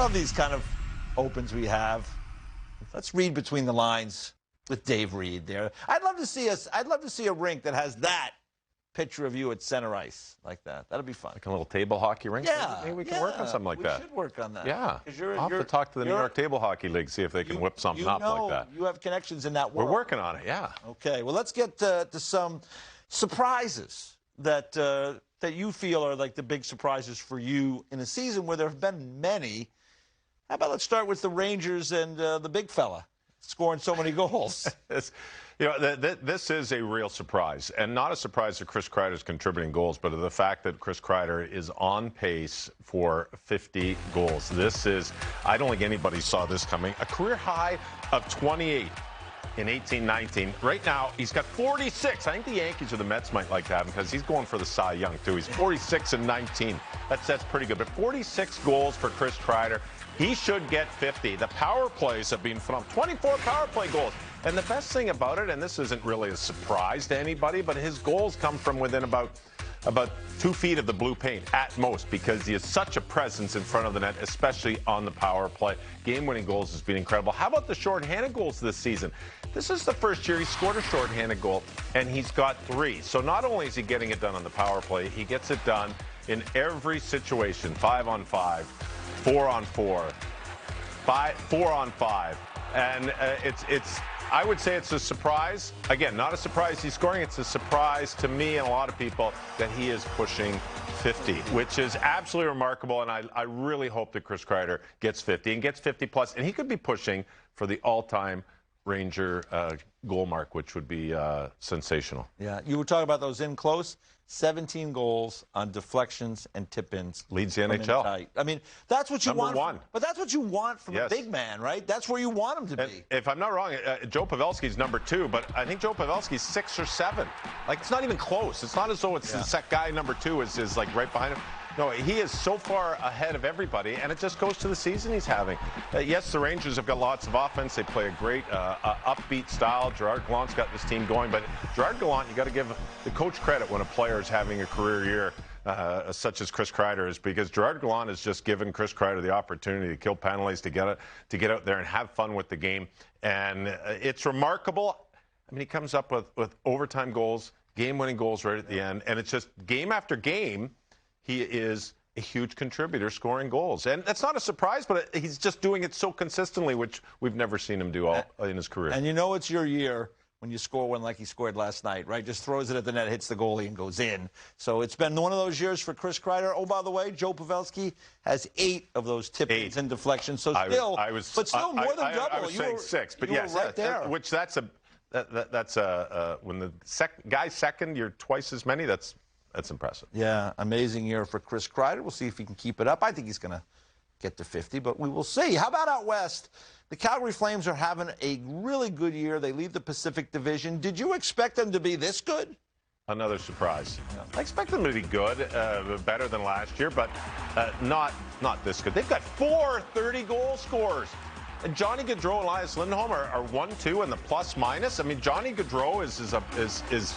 love these kind of opens we have. Let's read between the lines with Dave Reed there. I'd love to see a rink that has that picture of you at center ice like that. That'd be fun. Like a little table hockey rink? Yeah. Maybe we can work on something like that. We should work on that. Yeah. I'll have to talk to the New York Table Hockey League, see if they can whip something up like that. You have connections in that world. We're working on it, yeah. Okay, well, let's get to some surprises that you feel are like the big surprises for you in a season where there have been many. How about let's start with the Rangers and the big fella scoring so many goals. This is a real surprise, and not a surprise that Chris Kreider is contributing goals, but the fact that Chris Kreider is on pace for 50 goals. This is, I don't think anybody saw this coming. A career high of 28 in 18-19. Right now, he's got 46. I think the Yankees or the Mets might like to have him because he's going for the Cy Young, too. He's 46 and 19. That's pretty good. But 46 goals for Chris Kreider. He should get 50. The power plays have been phenomenal. 24 power play goals. And the best thing about it, and this isn't really a surprise to anybody, but his goals come from within about 2 feet of the blue paint at most, because he has such a presence in front of the net, especially on the power play. Game-winning goals has been incredible. How about the shorthanded goals this season? This is the first year he scored a shorthanded goal, and he's got 3. So not only is he getting it done on the power play, he gets it done in every situation. 5-on-5, 4-on-4, 4-on-5. And it's I would say it's a surprise. Again, not a surprise he's scoring. It's a surprise to me and a lot of people that he is pushing 50, which is absolutely remarkable. And I really hope that Chris Kreider gets 50 and gets 50 plus. And he could be pushing for the all-time Ranger goal mark, which would be sensational. Yeah, you were talking about those in close. 17 goals on deflections and tip-ins. Leads the NHL. I mean, that's what you want. Number one. But that's what you want from a big man, right? That's where you want him to be. If I'm not wrong, Joe Pavelski's number 2, but I think Joe Pavelski's 6 or 7. Like, it's not even close. It's not as though it's the guy number 2 is like right behind him. No, he is so far ahead of everybody, and it just goes to the season he's having. Yes, the Rangers have got lots of offense. They play a great upbeat style. Gerard Gallant's got this team going, but Gerard Gallant, you got to give the coach credit when a player is having a career year such as Chris Kreider is, because Gerard Gallant has just given Chris Kreider the opportunity to kill penalties, to get out there and have fun with the game, and it's remarkable. I mean, he comes up with overtime goals, game-winning goals right at the end, and it's just game after game. He is a huge contributor scoring goals. And that's not a surprise, but he's just doing it so consistently, which we've never seen him do in his career. And you know it's your year when you score one like he scored last night, right? Just throws it at the net, hits the goalie, and goes in. So it's been one of those years for Chris Kreider. Oh, by the way, Joe Pavelski has 8 of those tip-ins and deflections. So still, still more than double. I was saying 6, but yes, right there. Which that's when the guy's second, you're twice as many. That's impressive. Yeah, amazing year for Chris Kreider. We'll see if he can keep it up. I think he's going to get to 50, but we will see. How about out west? The Calgary Flames are having a really good year. They lead the Pacific Division. Did you expect them to be this good? Another surprise. Yeah. I expect them to be good, better than last year, but not this good. They've got 4 30-goal scorers. And Johnny Gaudreau and Elias Lindholm are 1-2 in the plus-minus. I mean, Johnny Gaudreau is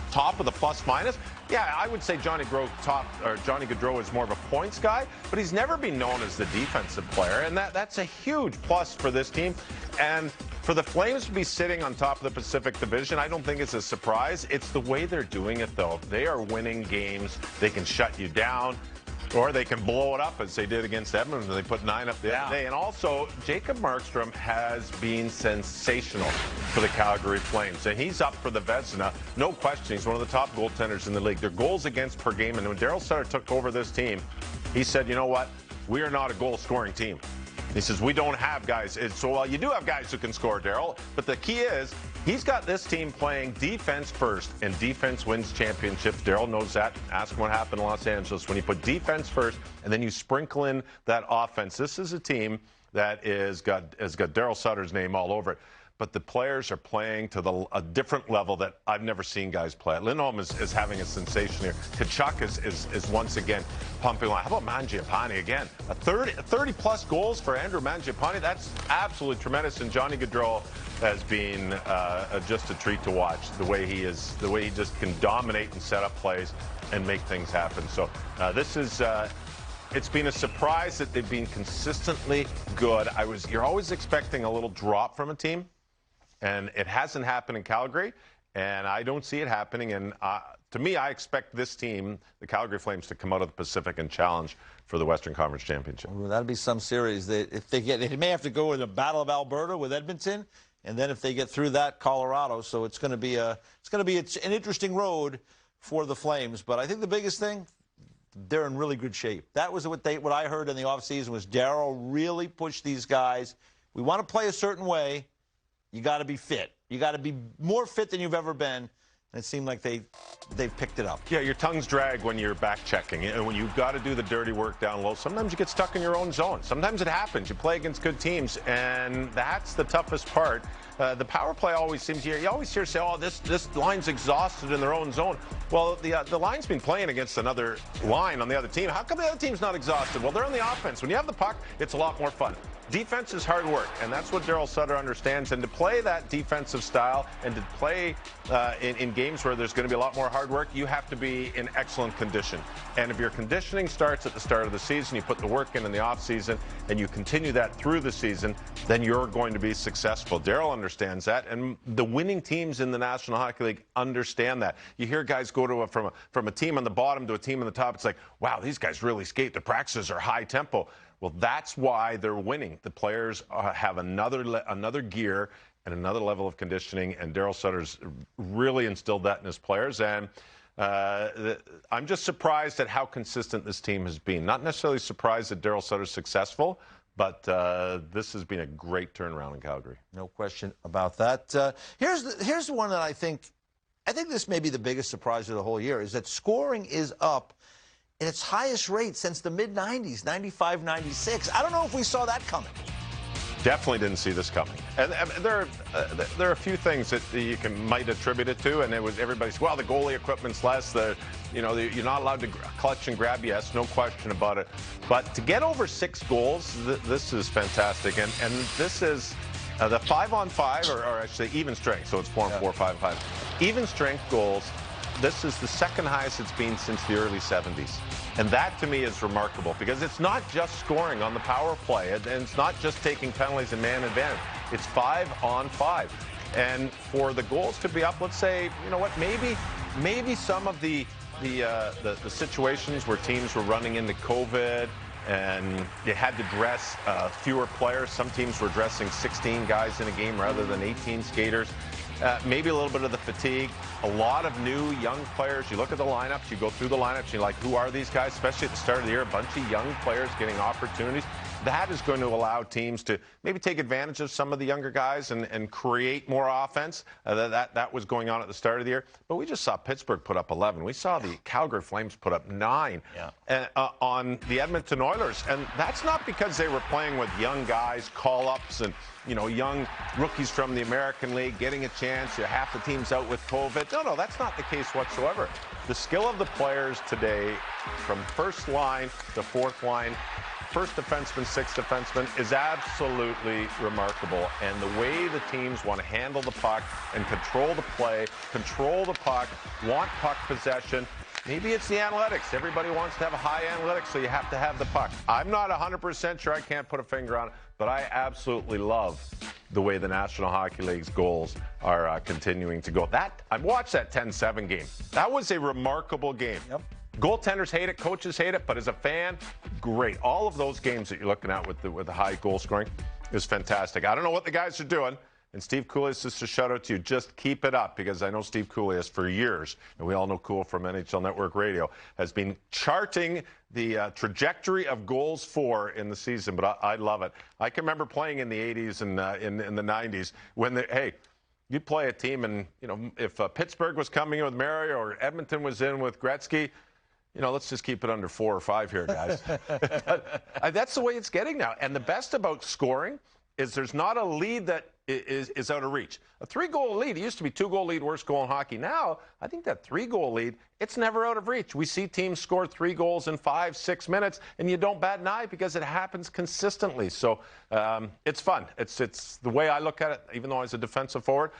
top of the plus-minus. Yeah, I would say Johnny Gaudreau is more of a points guy, but he's never been known as the defensive player, and that's a huge plus for this team. And for the Flames to be sitting on top of the Pacific Division, I don't think it's a surprise. It's the way they're doing it, though. They are winning games. They can shut you down, or they can blow it up as they did against Edmonton. They put 9 up the other day. And also, Jacob Markstrom has been sensational for the Calgary Flames. And he's up for the Vezina. No question, he's one of the top goaltenders in the league. Their goals against per game. And when Daryl Sutter took over this team, he said, you know what? We are not a goal-scoring team. He says, we don't have guys. So you do have guys who can score, Daryl. But the key is, he's got this team playing defense first, and defense wins championships. Daryl knows that. Ask him what happened in Los Angeles when you put defense first, and then you sprinkle in that offense. This is a team that has got Daryl Sutter's name all over it. But the players are playing to a different level that I've never seen guys play at. Lindholm is having a sensation here. Tkachuk is once again pumping on. How about Mangiapane again? 30-plus goals for Andrew Mangiapane. That's absolutely tremendous. And Johnny Gaudreau has been just a treat to watch. The way he just can dominate and set up plays and make things happen. So this is It's been a surprise that they've been consistently good. You're always expecting a little drop from a team, and it hasn't happened in Calgary, and I don't see it happening. And to me, I expect this team, the Calgary Flames, to come out of the Pacific and challenge for the Western Conference Championship. Well, that'll be some series. They may have to go in the Battle of Alberta with Edmonton, and then if they get through that, Colorado. So it's going to be an interesting road for the Flames. But I think the biggest thing, they're in really good shape. That was what I heard in the offseason was Darryl really pushed these guys. We want to play a certain way. You got to be fit. You got to be more fit than you've ever been. And it seemed like they've picked it up. Yeah, your tongue's drag when you're back checking. And when you've got to do the dirty work down low, sometimes you get stuck in your own zone. Sometimes it happens. You play against good teams, and that's the toughest part. The power play always seems, you always hear say, oh, this line's exhausted in their own zone. Well, the line's been playing against another line on the other team. How come the other team's not exhausted? Well, they're on the offense. When you have the puck, it's a lot more fun. Defense is hard work, and that's what Darryl Sutter understands. And to play that defensive style and to play in games where there's going to be a lot more hard work, you have to be in excellent condition. And if your conditioning starts at the start of the season, you put the work in the offseason, and you continue that through the season, then you're going to be successful. Darryl understands that, and the winning teams in the National Hockey League understand that. You hear guys go to from a team on the bottom to a team on the top. It's like, wow, these guys really skate. The practices are high tempo. Well, that's why they're winning. The players have another gear and another level of conditioning, and Darryl Sutter's really instilled that in his players. And I'm just surprised at how consistent this team has been. Not necessarily surprised that Darryl Sutter's successful, but this has been a great turnaround in Calgary. No question about that. Here's the one that I think this may be the biggest surprise of the whole year, is that scoring is up at its highest rate since the mid-90s, 95, 96. I don't know if we saw that coming. Definitely didn't see this coming. And there are a few things that you might attribute it to, and it was everybody's, well, the goalie equipment's less, you're not allowed to clutch and grab, yes, no question about it. But to get over 6 goals, this is fantastic. And this is the 5-on-5, or actually even strength, so it's 4-on-4, 5-on-5. Even strength goals. This is the second highest it's been since the early 70s. And that, to me, is remarkable because it's not just scoring on the power play, and it's not just taking penalties and man advantage. It's 5-on-5. And for the goals to be up, let's say, you know what, maybe some of the situations where teams were running into COVID and you had to dress fewer players. Some teams were dressing 16 guys in a game rather than 18 skaters. Maybe a little bit of the fatigue. A lot of new young players. You look at the lineups, you go through the lineups, you're like, who are these guys? Especially at the start of the year, a bunch of young players getting opportunities. That is going to allow teams to maybe take advantage of some of the younger guys and create more offense. That was going on at the start of the year. But we just saw Pittsburgh put up 11. We saw the Calgary Flames put up 9 on the Edmonton Oilers. And that's not because they were playing with young guys, call-ups, and young rookies from the American League getting a chance. Half the team's out with COVID. No, that's not the case whatsoever. The skill of the players today, from first line to fourth line, first defenseman, sixth defenseman, is absolutely remarkable. And the way the teams want to handle the puck and control the play, control the puck, want puck possession. Maybe it's the analytics. Everybody wants to have a high analytics, so you have to have the puck. I'm not 100% sure. I can't put a finger on it, but I absolutely love the way the National Hockey League's goals are continuing to go. I watched that 10-7 game. That was a remarkable game. Yep. Goaltenders hate it, coaches hate it, but as a fan, great. All of those games that you're looking at with the high goal scoring is fantastic. I don't know what the guys are doing. And Steve Cooley, just a shout out to you. Just keep it up, because I know Steve Cooley has for years, and we all know Cool from NHL Network Radio, has been charting the trajectory of goals for in the season. But I love it. I can remember playing in the 80s and in the 90s when you'd play a team, and if Pittsburgh was coming in with Mario or Edmonton was in with Gretzky, let's just keep it under 4 or 5 here, guys. That's the way it's getting now. And the best about scoring is there's not a lead that is out of reach. A 3-goal lead, it used to be 2-goal lead, worst goal in hockey. Now, I think that 3-goal lead, it's never out of reach. We see teams score 3 goals in 5-6 minutes, and you don't bat an eye because it happens consistently. So it's fun. It's the way I look at it, even though I was a defensive forward.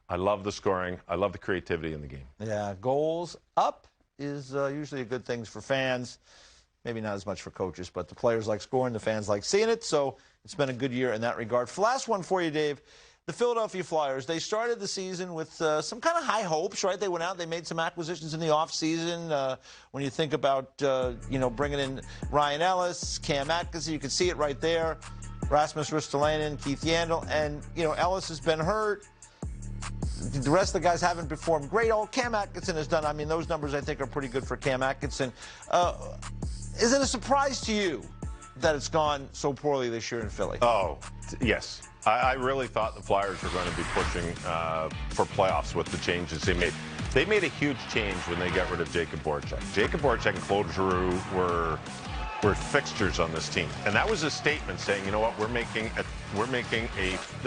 I love the scoring. I love the creativity in the game. Yeah, goals up is usually a good thing for fans. maybe not as much for coaches, but the players like scoring, the fans like seeing it. So it's been a good year in that regard. Last one for you, Dave. The Philadelphia Flyers, they started the season with some kind of high hopes, right? They went out, they made some acquisitions in the offseason. When you think about, bringing in Ryan Ellis, Cam Atkinson, you can see it right there. Rasmus Ristolainen, Keith Yandel, and, Ellis has been hurt. The rest of the guys haven't performed great. All Cam Atkinson has done, those numbers I think are pretty good for Cam Atkinson. Is it a surprise to you that it's gone so poorly this year in Philly? Oh, yes. I really thought the Flyers were going to be pushing for playoffs with the changes they made. They made a huge change when they got rid of Jacob Voracek. Jacob Voracek and Claude Giroux were fixtures on this team, and that was a statement saying, you know what, this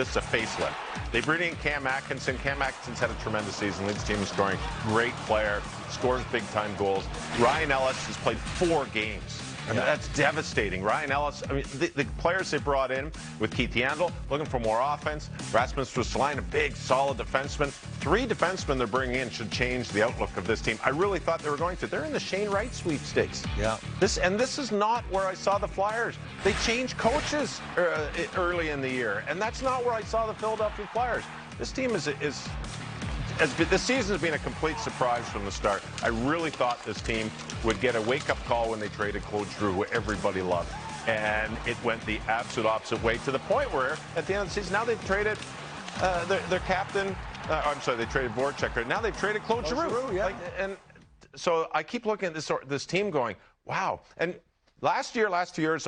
is a facelift. They bring in Cam Atkinson. Cam Atkinson's had a tremendous season. Leads team in scoring. Great player. Scores big-time goals. Ryan Ellis has played 4 games. That's devastating. Ryan Ellis, the players they brought in with Keith Yandel, looking for more offense. Rasmus Ristolainen, a big, solid defenseman. 3 defensemen they're bringing in should change the outlook of this team. I really thought they were going to. They're in the Shane Wright sweepstakes. Yeah. This is not where I saw the Flyers. They changed coaches early in the year, and that's not where I saw the Philadelphia Flyers. This team this season has been a complete surprise from the start. I really thought this team would get a wake-up call when they traded Claude Giroux, who everybody loved. And it went the absolute opposite way, to the point where, at the end of the season, now they've traded their captain. They traded Voracek. Now they've traded Claude Giroux. Yeah. And so I keep looking at this team going, wow. And last 2 years,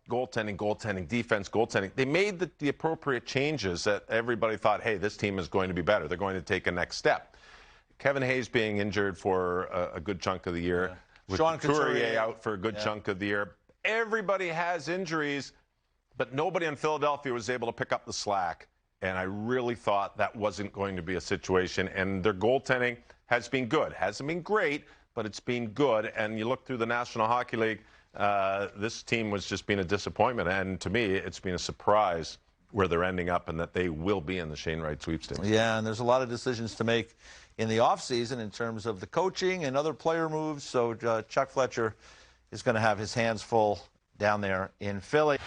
goaltending, defense, goaltending. They made the appropriate changes that everybody thought, hey, this team is going to be better. They're going to take a next step. Kevin Hayes being injured for a good chunk of the year. Yeah. With Sean Couturier out for a good chunk of the year. Everybody has injuries, but nobody in Philadelphia was able to pick up the slack. And I really thought that wasn't going to be a situation. And their goaltending has been good. Hasn't been great, but it's been good. And you look through the National Hockey League, this team was just being a disappointment. And to me, it's been a surprise where they're ending up and that they will be in the Shane Wright sweepstakes. Yeah, and there's a lot of decisions to make in the offseason in terms of the coaching and other player moves. So Chuck Fletcher is going to have his hands full down there in Philly.